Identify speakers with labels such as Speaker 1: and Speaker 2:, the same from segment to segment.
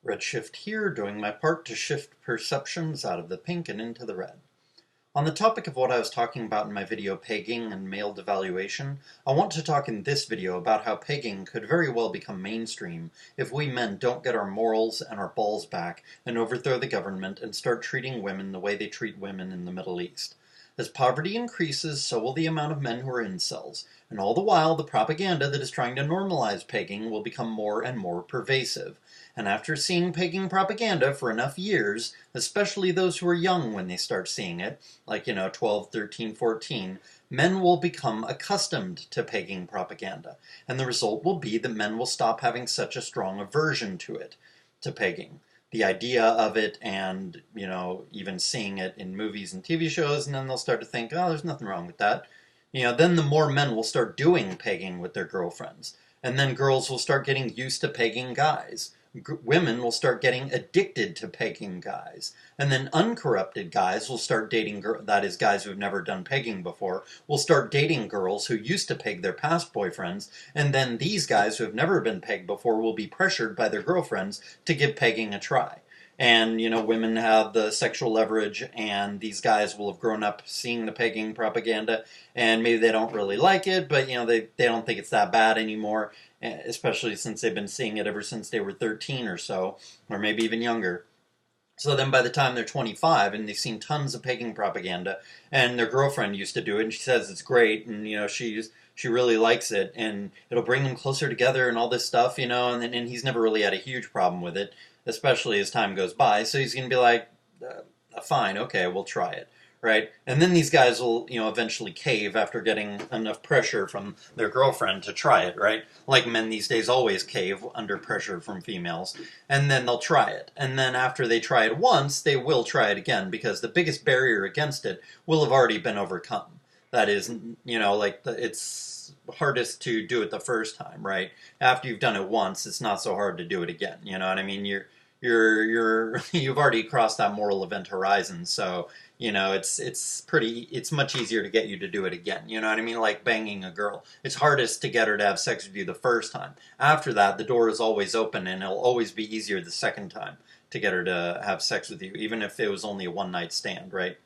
Speaker 1: Redshift here, doing my part to shift perceptions out of the pink and into the red. On the topic of what I was talking about in my video Pegging and Male Devaluation, I want to talk in this video about how pegging could very well become mainstream if we men don't get our morals and our balls back and overthrow the government and start treating women the way they treat women in the Middle East. As poverty increases, so will the amount of men who are incels, and all the while the propaganda that is trying to normalize pegging will become more and more pervasive. And after seeing pegging propaganda for enough years, especially those who are young when they start seeing it, like, 12, 13, 14, men will become accustomed to pegging propaganda. And the result will be that men will stop having such a strong aversion to it, to pegging. The idea of it and, even seeing it in movies and TV shows, and then they'll start to think, oh, there's nothing wrong with that. Then the more men will start doing pegging with their girlfriends. And then girls will start getting used to pegging guys. Women will start getting addicted to pegging guys. And then uncorrupted guys will start dating, that is, guys who have never done pegging before, will start dating girls who used to peg their past boyfriends. And then these guys who have never been pegged before will be pressured by their girlfriends to give pegging a try. And, women have the sexual leverage, and these guys will have grown up seeing the pegging propaganda, and maybe they don't really like it, but, they don't think it's that bad anymore, especially since they've been seeing it ever since they were 13 or so, or maybe even younger. So then by the time they're 25 and they've seen tons of pegging propaganda, and their girlfriend used to do it, and she says it's great, and, she really likes it, and it'll bring them closer together and all this stuff, and he's never really had a huge problem with it, especially as time goes by, so he's going to be like, fine, okay, we'll try it, right? And then these guys will, eventually cave after getting enough pressure from their girlfriend to try it, right? Like men these days always cave under pressure from females, and then they'll try it. And then after they try it once, they will try it again, because the biggest barrier against it will have already been overcome. That is, it's hardest to do it the first time, right? After you've done it once, it's not so hard to do it again. You know what I mean? You've already crossed that moral event horizon, so it's much easier to get you to do it again. You know what I mean? Like banging a girl. It's hardest to get her to have sex with you the first time. After that, the door is always open, and it'll always be easier the second time to get her to have sex with you, even if it was only a one night stand, right?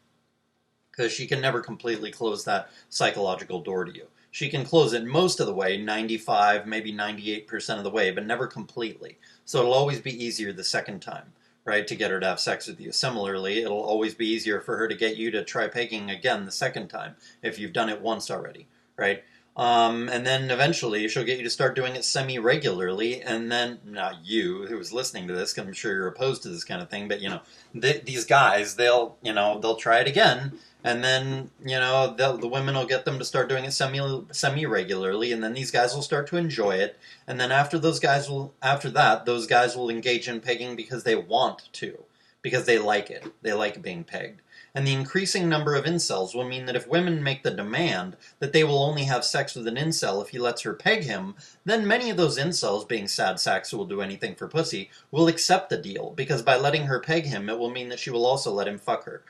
Speaker 1: Because she can never completely close that psychological door to you. She can close it most of the way, 95, maybe 98% of the way, but never completely. So it'll always be easier the second time, right, to get her to have sex with you. Similarly, it'll always be easier for her to get you to try pegging again the second time if you've done it once already, right? And then eventually she'll get you to start doing it semi-regularly, and then, not you who was listening to this, because I'm sure you're opposed to this kind of thing, but, these guys, they'll try it again, and then, the women will get them to start doing it semi-regularly, and then these guys will start to enjoy it, and then after those guys will engage in pegging because they want to, because they like it. They like being pegged. And the increasing number of incels will mean that if women make the demand that they will only have sex with an incel if he lets her peg him, then many of those incels, being sad sacks who will do anything for pussy, will accept the deal, because by letting her peg him, it will mean that she will also let him fuck her.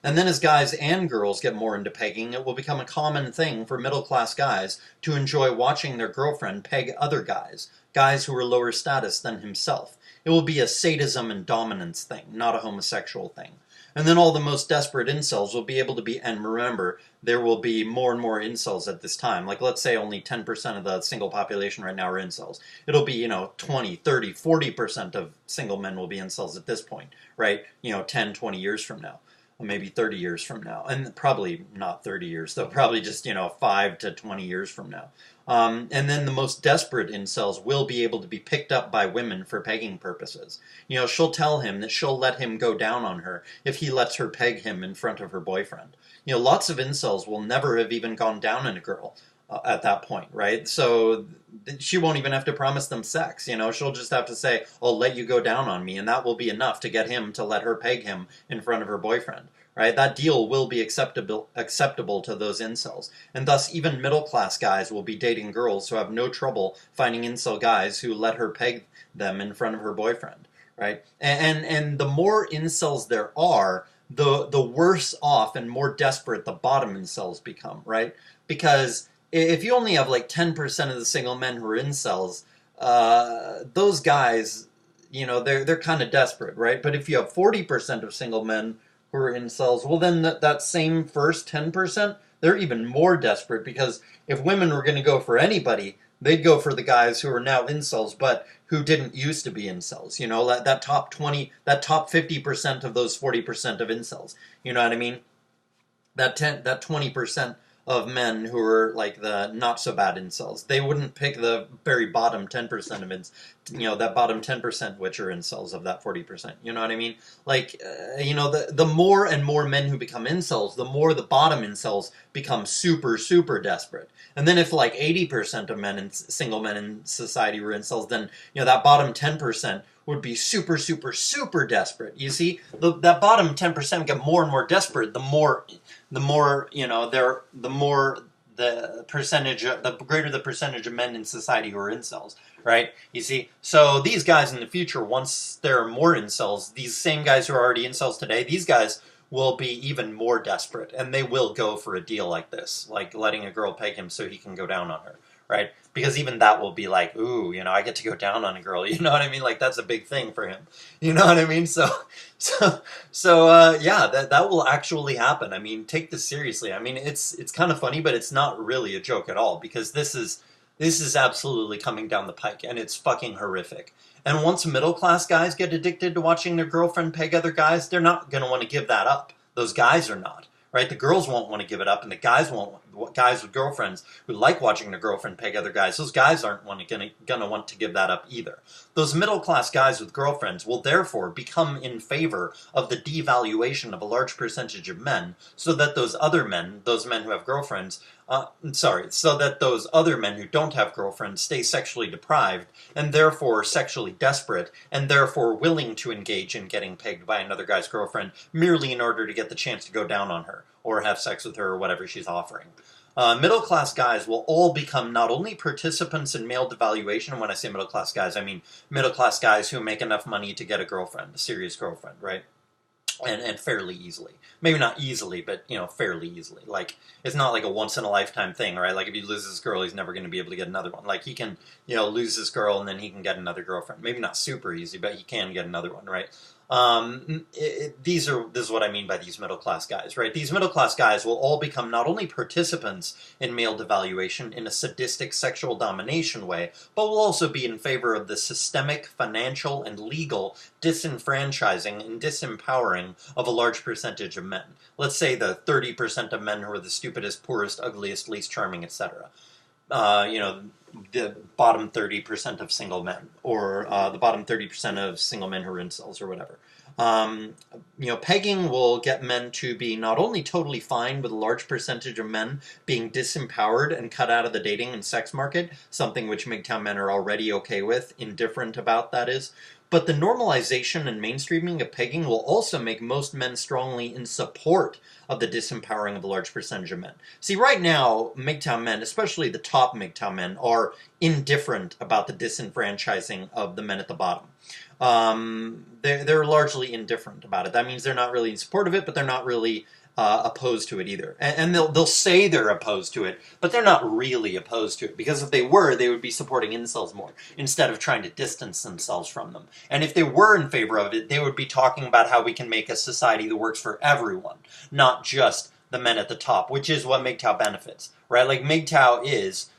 Speaker 1: And then as guys and girls get more into pegging, it will become a common thing for middle-class guys to enjoy watching their girlfriend peg other guys, guys who are lower status than himself. It will be a sadism and dominance thing, not a homosexual thing. And then all the most desperate incels will be able to be, and remember, there will be more and more incels at this time. Like, let's say only 10% of the single population right now are incels. It'll be, 20, 30, 40% of single men will be incels at this point, right? 10, 20 years from now. Maybe 30 years from now. And probably not 30 years, though. Probably just, 5 to 20 years from now. And then the most desperate incels will be able to be picked up by women for pegging purposes. She'll tell him that she'll let him go down on her if he lets her peg him in front of her boyfriend. Lots of incels will never have even gone down on a girl at that point, right? So she won't even have to promise them sex. She'll just have to say, I'll let you go down on me, and that will be enough to get him to let her peg him in front of her boyfriend. Right? That deal will be acceptable to those incels. And thus, even middle-class guys will be dating girls who have no trouble finding incel guys who let her peg them in front of her boyfriend. Right? And the more incels there are, the worse off and more desperate the bottom incels become. Right? Because if you only have like 10% of the single men who are incels, those guys, they're kind of desperate, right? But if you have 40% of single men who are incels, well, then that same first 10%, they're even more desperate because if women were going to go for anybody, they'd go for the guys who are now incels, but who didn't used to be incels. That top 20, that top 50% of those 40% of incels. You know what I mean? That 20% of men who are like the not so bad incels. They wouldn't pick the very bottom 10% of that bottom 10% which are incels of that 40%. You know what I mean? Like, the more and more men who become incels, the more the bottom incels become super, super desperate. And then if like 80% of single men in society were incels, then, that bottom 10% would be super, super, super desperate. You see, that bottom 10% get more and more desperate the more the greater the percentage of men in society who are incels, right? You see, so these guys in the future, once there are more incels, these same guys who are already incels today, these guys will be even more desperate, and they will go for a deal like this, like letting a girl peg him so he can go down on her, right? Because even that will be like, ooh, I get to go down on a girl, you know what I mean? Like, that's a big thing for him, you know what I mean? Yeah, that will actually happen. I mean, take this seriously. I mean, it's kind of funny, but it's not really a joke at all, because this is absolutely coming down the pike, and it's fucking horrific. And once middle class guys get addicted to watching their girlfriend peg other guys, they're not going to want to give that up. Those guys are not, right? The girls won't want to give it up, and the guys won't. Guys with girlfriends who like watching their girlfriend peg other guys, those guys aren't going to want to give that up either. Those middle class guys with girlfriends will therefore become in favor of the devaluation of a large percentage of men, so that those men who have girlfriends, so that those other men who don't have girlfriends stay sexually deprived, and therefore sexually desperate, and therefore willing to engage in getting pegged by another guy's girlfriend merely in order to get the chance to go down on her, or have sex with her, or whatever she's offering. Middle-class guys will all become not only participants in male devaluation, and when I say middle-class guys, I mean middle-class guys who make enough money to get a girlfriend, a serious girlfriend, right? And fairly easily. Maybe not easily, but, fairly easily. Like, it's not like a once-in-a-lifetime thing, right? Like, if he loses this girl, he's never going to be able to get another one. Like, he can, lose this girl, and then he can get another girlfriend. Maybe not super easy, but he can get another one, right? This is what I mean by these middle-class guys, right? These middle-class guys will all become not only participants in male devaluation in a sadistic sexual domination way, but will also be in favor of the systemic, financial, and legal disenfranchising and disempowering of a large percentage of men. Let's say the 30% of men who are the stupidest, poorest, ugliest, least charming, etc. The bottom 30% of single men, or the bottom 30% of single men who are incels, or whatever. Pegging will get men to be not only totally fine with a large percentage of men being disempowered and cut out of the dating and sex market, something which MGTOW men are already okay with, indifferent about, that is, but the normalization and mainstreaming of pegging will also make most men strongly in support of the disempowering of a large percentage of men. See, right now, MGTOW men, especially the top MGTOW men, are indifferent about the disenfranchising of the men at the bottom. They're largely indifferent about it. That means they're not really in support of it, but they're not really opposed to it either. And they'll say they're opposed to it, but they're not really opposed to it, because if they were, they would be supporting incels more, instead of trying to distance themselves from them. And if they were in favor of it, they would be talking about how we can make a society that works for everyone, not just the men at the top, which is what MGTOW benefits, right? Like, MGTOW is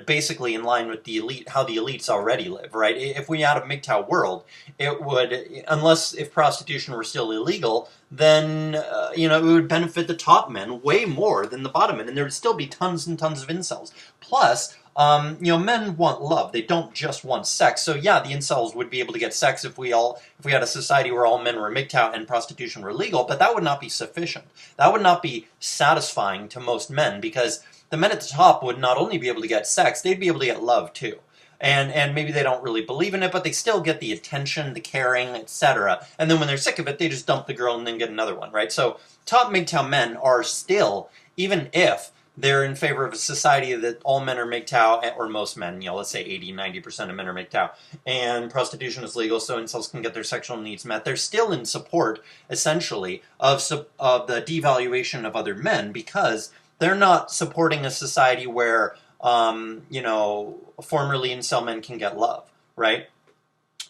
Speaker 1: basically in line with the elite, how the elites already live, right? If we had a MGTOW world, it would, if prostitution were still illegal, then, it would benefit the top men way more than the bottom men, and there would still be tons and tons of incels. Plus, men want love. They don't just want sex. So yeah, the incels would be able to get sex if we had a society where all men were MGTOW and prostitution were legal, but that would not be sufficient. That would not be satisfying to most men, because the men at the top would not only be able to get sex, they'd be able to get love too. And maybe they don't really believe in it, but they still get the attention, the caring, etc. And then when they're sick of it, they just dump the girl and then get another one, right? So top MGTOW men are still, even if they're in favor of a society that all men are MGTOW, or most men, let's say 80-90% of men are MGTOW, and prostitution is legal so incels can get their sexual needs met, they're still in support, essentially, of the devaluation of other men, because they're not supporting a society where, formerly incel men can get love, right?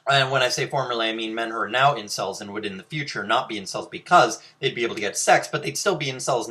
Speaker 1: And when I say formerly, I mean men who are now incels and would in the future not be incels because they'd be able to get sex, but they'd still be incels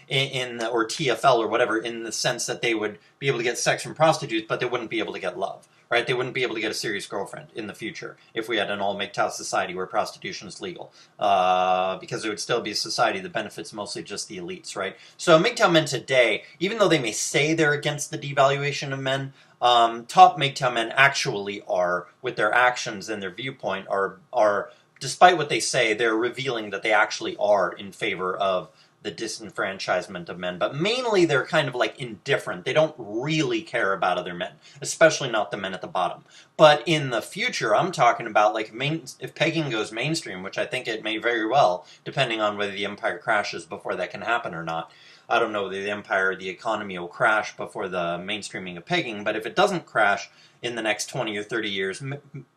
Speaker 1: in or TFL or whatever, in the sense that they would be able to get sex from prostitutes, but they wouldn't be able to get love, right? They wouldn't be able to get a serious girlfriend in the future if we had an all MGTOW society where prostitution is legal, because it would still be a society that benefits mostly just the elites, right? So MGTOW men today, even though they may say they're against the devaluation of men, top MGTOW men actually are, with their actions and their viewpoint, are despite what they say, they're revealing that they actually are in favor of the disenfranchisement of men. But mainly they're kind of like indifferent. They don't really care about other men, especially not the men at the bottom. But in the future, I'm talking about like if pegging goes mainstream, which I think it may very well, depending on whether the empire crashes before that can happen or not. I don't know whether the empire or the economy will crash before the mainstreaming of pegging, but if it doesn't crash in the next 20 or 30 years,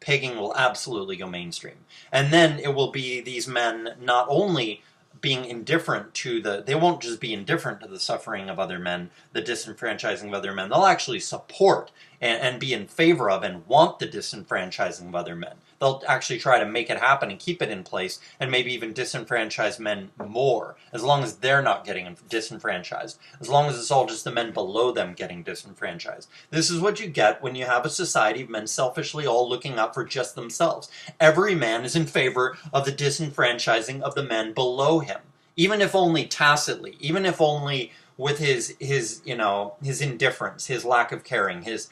Speaker 1: pegging will absolutely go mainstream. And then it will be these men not only being indifferent to they won't just be indifferent to the suffering of other men, the disenfranchising of other men, they'll actually support and be in favor of and want the disenfranchising of other men. They'll actually try to make it happen and keep it in place and maybe even disenfranchise men more, as long as they're not getting disenfranchised, as long as it's all just the men below them getting disenfranchised. This is what you get when you have a society of men selfishly all looking out for just themselves. Every man is in favor of the disenfranchising of the men below him, even if only tacitly, even if only with his indifference, his lack of caring, his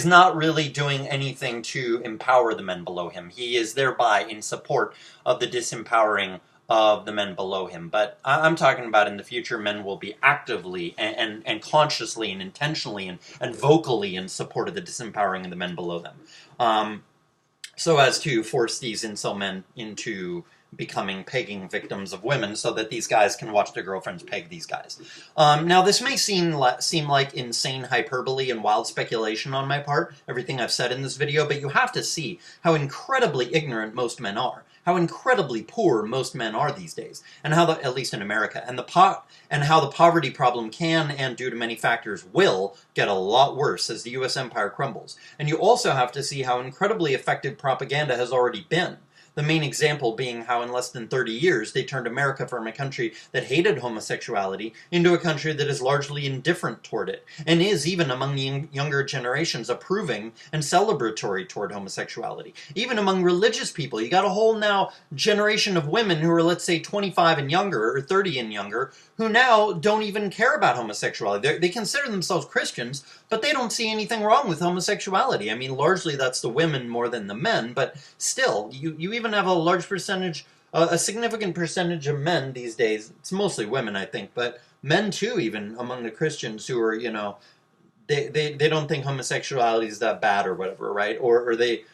Speaker 1: not really doing anything to empower the men below him. He is thereby in support of the disempowering of the men below him. But I'm talking about in the future, men will be actively and consciously and intentionally and vocally in support of the disempowering of the men below them. So as to force these incel men into becoming pegging victims of women so that these guys can watch their girlfriends peg these guys. Now, this may seem like insane hyperbole and wild speculation on my part, everything I've said in this video, but you have to see how incredibly ignorant most men are, how incredibly poor most men are these days, and how at least in America, and how the poverty problem can, and due to many factors will, get a lot worse as the U.S. empire crumbles. And you also have to see how incredibly effective propaganda has already been. The main example being how in less than 30 years they turned America from a country that hated homosexuality into a country that is largely indifferent toward it, and is, even among the younger generations, approving and celebratory toward homosexuality. Even among religious people, you got a whole now generation of women who are, let's say, 25 and younger, or 30 and younger, who now don't even care about homosexuality. They consider themselves Christians, but they don't see anything wrong with homosexuality. I mean, largely that's the women more than the men, but still, you even have a large percentage, a significant percentage of men these days, it's mostly women, I think, but men too, even among the Christians who are, they don't think homosexuality is that bad or whatever, right? Or they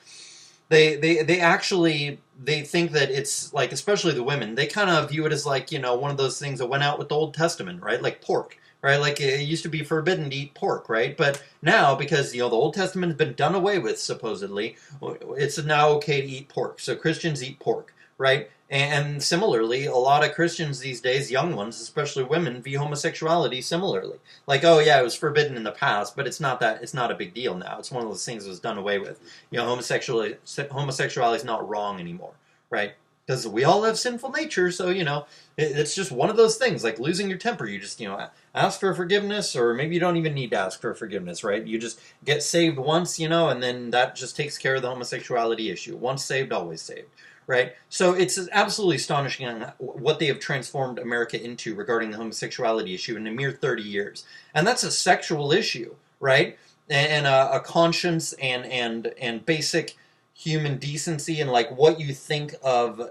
Speaker 1: actually, they think that it's like, especially the women, they kind of view it as like, one of those things that went out with the Old Testament, right? Like pork, right? Like it used to be forbidden to eat pork, right? But now, because, the Old Testament has been done away with, supposedly, it's now okay to eat pork. So Christians eat pork, right? And similarly, a lot of Christians these days, young ones, especially women, view homosexuality similarly. Like, oh yeah, it was forbidden in the past, but it's not a big deal now. It's one of those things that was done away with. Homosexuality is not wrong anymore, right? Because we all have sinful nature, so, it's just one of those things, like losing your temper. You just, ask for forgiveness, or maybe you don't even need to ask for forgiveness, right? You just get saved once, and then that just takes care of the homosexuality issue. Once saved, always saved. Right? So it's absolutely astonishing what they have transformed America into regarding the homosexuality issue in a mere 30 years. And that's a sexual issue, right? And a conscience and basic human decency, and like what you think of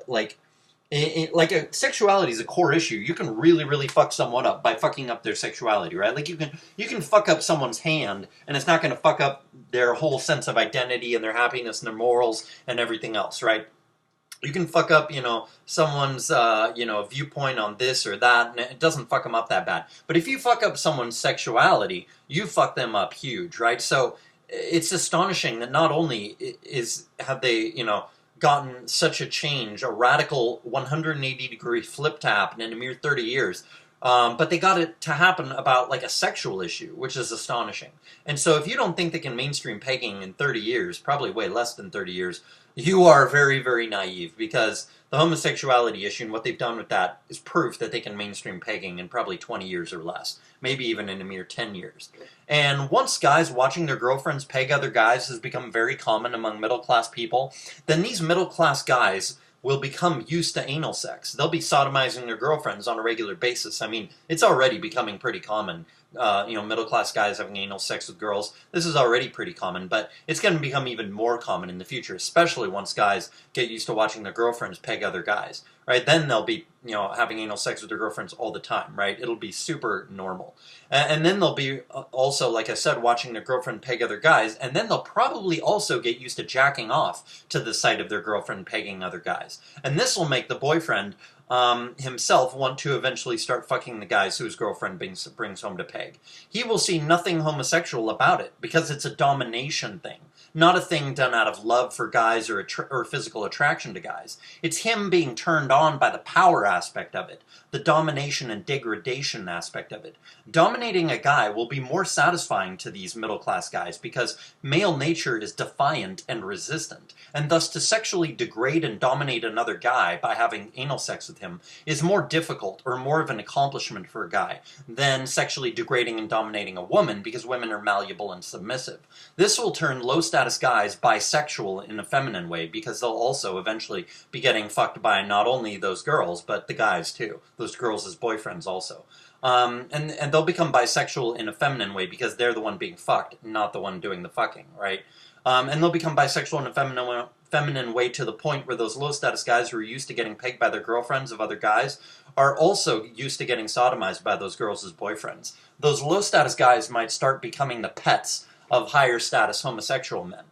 Speaker 1: sexuality is a core issue. You can really, really fuck someone up by fucking up their sexuality, right? Like you can fuck up someone's hand, and it's not going to fuck up their whole sense of identity and their happiness and their morals and everything else, right? You can fuck up, someone's, viewpoint on this or that, and it doesn't fuck them up that bad. But if you fuck up someone's sexuality, you fuck them up huge, right? So it's astonishing that not only have they, gotten such a change, a radical 180-degree flip to happen in a mere 30 years, But they got it to happen about like a sexual issue, which is astonishing. And so if you don't think they can mainstream pegging in 30 years, probably way less than 30 years, you are very, very naive, because the homosexuality issue and what they've done with that is proof that they can mainstream pegging in probably 20 years or less, maybe even in a mere 10 years. And once guys watching their girlfriends peg other guys has become very common among middle-class people, then these middle-class guys will become used to anal sex. They'll be sodomizing their girlfriends on a regular basis. I mean, it's already becoming pretty common. Middle-class guys having anal sex with girls. This is already pretty common, but it's going to become even more common in the future, especially once guys get used to watching their girlfriends peg other guys, right? Then they'll be, having anal sex with their girlfriends all the time, right? It'll be super normal. And then they'll be also, like I said, watching their girlfriend peg other guys, and then they'll probably also get used to jacking off to the sight of their girlfriend pegging other guys. And this will make the boyfriend himself want to eventually start fucking the guys who his girlfriend brings home to peg. He will see nothing homosexual about it, because it's a domination thing, not a thing done out of love for guys or physical attraction to guys. It's him being turned on by the power aspect of it, the domination and degradation aspect of it. Dominating a guy will be more satisfying to these middle-class guys, because male nature is defiant and resistant, and thus to sexually degrade and dominate another guy by having anal sex with him is more difficult, or more of an accomplishment for a guy, than sexually degrading and dominating a woman, because women are malleable and submissive. This will turn low-status guys bisexual in a feminine way, because they'll also eventually be getting fucked by not only those girls, but the guys too. Those girls as boyfriends also. And they'll become bisexual in a feminine way, because they're the one being fucked, not the one doing the fucking, right? And they'll become bisexual in a feminine way to the point where those low-status guys who are used to getting pegged by their girlfriends of other guys are also used to getting sodomized by those girls as boyfriends. Those low-status guys might start becoming the pets of higher-status homosexual men.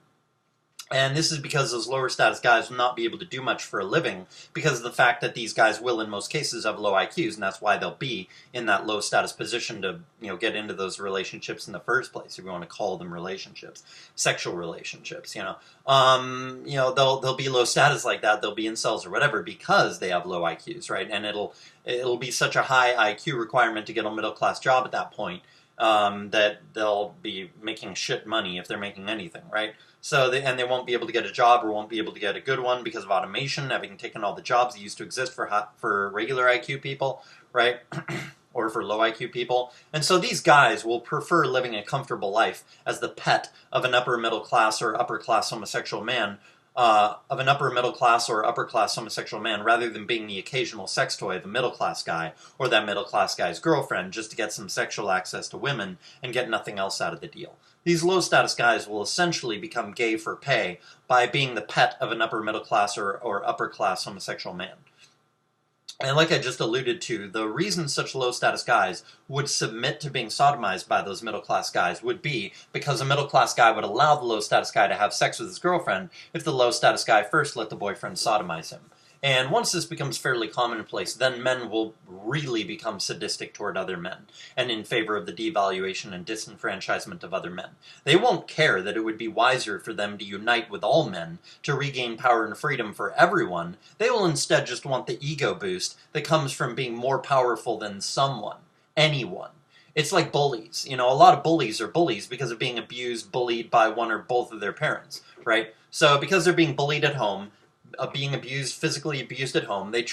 Speaker 1: And this is because those lower status guys will not be able to do much for a living, because of the fact that these guys will, in most cases, have low IQs, and that's why they'll be in that low status position to, get into those relationships in the first place, if you want to call them relationships, sexual relationships. They'll be low status like that. They'll be incels or whatever because they have low IQs, right? And it'll be such a high IQ requirement to get a middle class job at that point. That they'll be making shit money if they're making anything, right? So they won't be able to get a job, or won't be able to get a good one, because of automation having taken all the jobs that used to exist for regular IQ people, right? Or for low IQ people. And so these guys will prefer living a comfortable life as the pet of an upper middle class or upper class homosexual man, rather than being the occasional sex toy of a middle-class guy, or that middle-class guy's girlfriend, just to get some sexual access to women and get nothing else out of the deal. These low-status guys will essentially become gay for pay by being the pet of an upper middle-class or upper-class homosexual man. And like I just alluded to, the reason such low-status guys would submit to being sodomized by those middle-class guys would be because a middle-class guy would allow the low-status guy to have sex with his girlfriend if the low-status guy first let the boyfriend sodomize him. And once this becomes fairly commonplace, then men will really become sadistic toward other men, and in favor of the devaluation and disenfranchisement of other men. They won't care that it would be wiser for them to unite with all men to regain power and freedom for everyone. They will instead just want the ego boost that comes from being more powerful than someone, anyone. It's like bullies. A lot of bullies are bullies because of being bullied by one or both of their parents, right? So because they're being bullied at home, being physically abused at home, their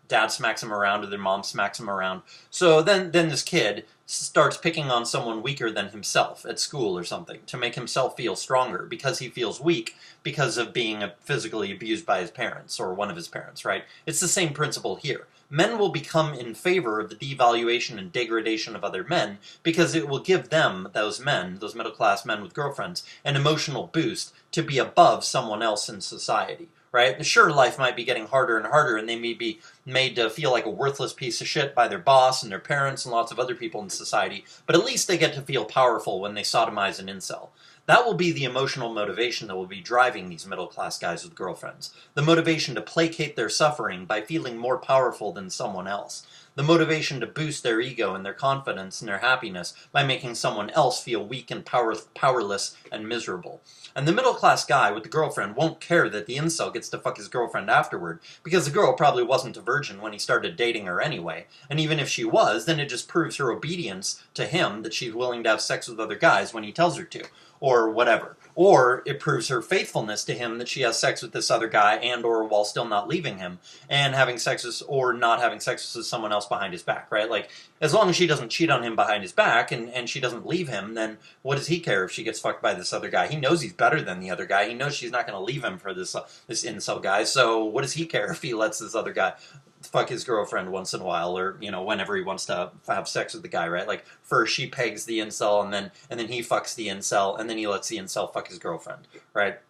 Speaker 1: dad smacks them around or their mom smacks them around. So then this kid starts picking on someone weaker than himself at school or something to make himself feel stronger, because he feels weak because of being physically abused by his parents or one of his parents, right? It's the same principle here. Men will become in favor of the devaluation and degradation of other men because it will give them, those middle-class men with girlfriends, an emotional boost to be above someone else in society. Right? Sure, life might be getting harder and harder, and they may be made to feel like a worthless piece of shit by their boss and their parents and lots of other people in society, but at least they get to feel powerful when they sodomize an incel. That will be the emotional motivation that will be driving these middle-class guys with girlfriends. The motivation to placate their suffering by feeling more powerful than someone else. the motivation to boost their ego and their confidence and their happiness by making someone else feel weak and powerless and miserable. And the middle-class guy with the girlfriend won't care that the incel gets to fuck his girlfriend afterward, because the girl probably wasn't a virgin when he started dating her anyway, and even if she was, then it just proves her obedience to him that she's willing to have sex with other guys when he tells her to, or whatever. Or it proves her faithfulness to him that she has sex with this other guy and or while still not leaving him and having sex with, or not having sex with someone else behind his back, right? Like, as long as she doesn't cheat on him behind his back and she doesn't leave him, then what does he care if she gets fucked by this other guy? He knows he's better than the other guy. He knows she's not going to leave him for this incel guy. So what does he care if he lets this other guy fuck his girlfriend once in a while, or whenever he wants to have sex with the guy, right? Like, first she pegs the incel, and then he fucks the incel, and then he lets the incel fuck his girlfriend, right?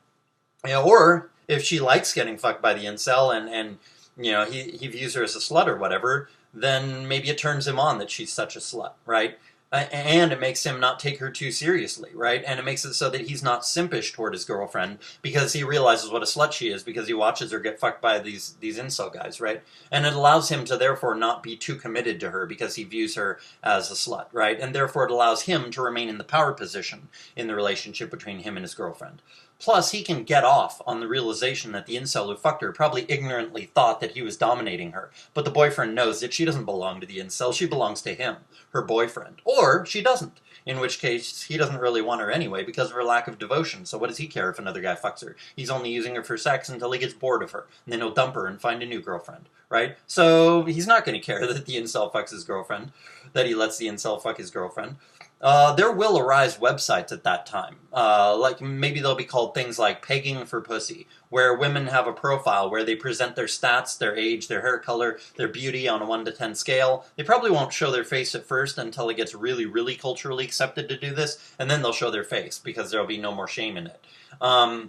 Speaker 1: Or if she likes getting fucked by the incel and he views her as a slut or whatever, then maybe it turns him on that she's such a slut, right? And it makes him not take her too seriously, right? And it makes it so that he's not simpish toward his girlfriend because he realizes what a slut she is because he watches her get fucked by these incel guys, right? And it allows him to therefore not be too committed to her because he views her as a slut, right? And therefore it allows him to remain in the power position in the relationship between him and his girlfriend. Plus, he can get off on the realization that the incel who fucked her probably ignorantly thought that he was dominating her. But the boyfriend knows that she doesn't belong to the incel, she belongs to him, her boyfriend. Or she doesn't, in which case he doesn't really want her anyway because of her lack of devotion. So what does he care if another guy fucks her? He's only using her for sex until he gets bored of her. And then he'll dump her and find a new girlfriend, right? So he's not going to care that the incel fucks his girlfriend, that he lets the incel fuck his girlfriend. There will arise websites at that time. Like maybe they'll be called things like Pegging for Pussy, where women have a profile where they present their stats, their age, their hair color, their beauty on a 1 to 10 scale. They probably won't show their face at first until it gets really, really culturally accepted to do this, and then they'll show their face because there'll be no more shame in it. No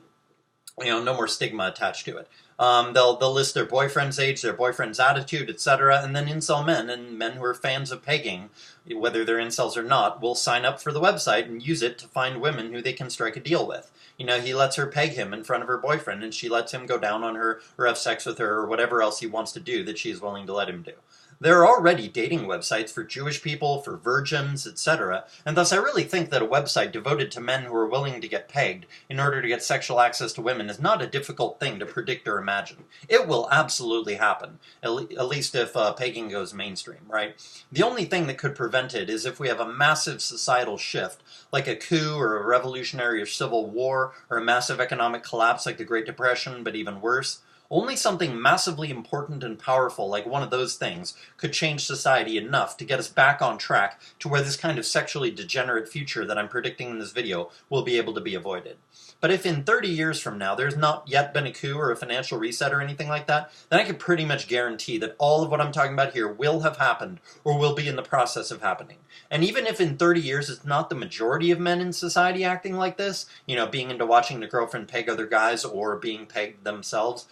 Speaker 1: more stigma attached to it. They'll list their boyfriend's age, their boyfriend's attitude, etc., and then incel men and men who are fans of pegging, whether they're incels or not, will sign up for the website and use it to find women who they can strike a deal with. He lets her peg him in front of her boyfriend, and she lets him go down on her or have sex with her or whatever else he wants to do that she's willing to let him do. There are already dating websites for Jewish people, for virgins, etc., and thus I really think that a website devoted to men who are willing to get pegged in order to get sexual access to women is not a difficult thing to predict or imagine. It will absolutely happen, at least if pegging goes mainstream, right? The only thing that could prevent it is if we have a massive societal shift, like a coup or a revolutionary or civil war, or a massive economic collapse like the Great Depression, but even worse. Only something massively important and powerful like one of those things could change society enough to get us back on track to where this kind of sexually degenerate future that I'm predicting in this video will be able to be avoided. But if in 30 years from now there's not yet been a coup or a financial reset or anything like that, then I can pretty much guarantee that all of what I'm talking about here will have happened or will be in the process of happening. And even if in 30 years it's not the majority of men in society acting like this, being into watching their girlfriend peg other guys or being pegged themselves,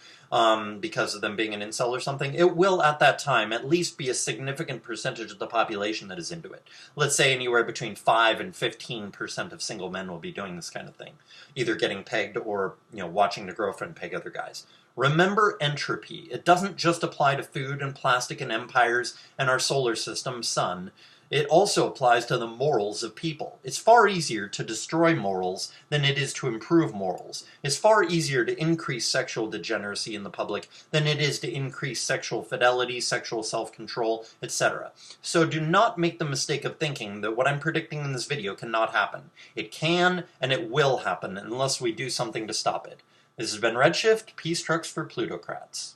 Speaker 1: because of them being an incel or something, it will at that time at least be a significant percentage of the population that is into it. Let's say anywhere between 5 and 15% of single men will be doing this kind of thing, either getting pegged or watching their girlfriend peg other guys. Remember entropy. It doesn't just apply to food and plastic and empires and our solar system, sun. It also applies to the morals of people. It's far easier to destroy morals than it is to improve morals. It's far easier to increase sexual degeneracy in the public than it is to increase sexual fidelity, sexual self-control, etc. So do not make the mistake of thinking that what I'm predicting in this video cannot happen. It can, and it will happen, unless we do something to stop it. This has been Redshift, Peace Trucks for Plutocrats.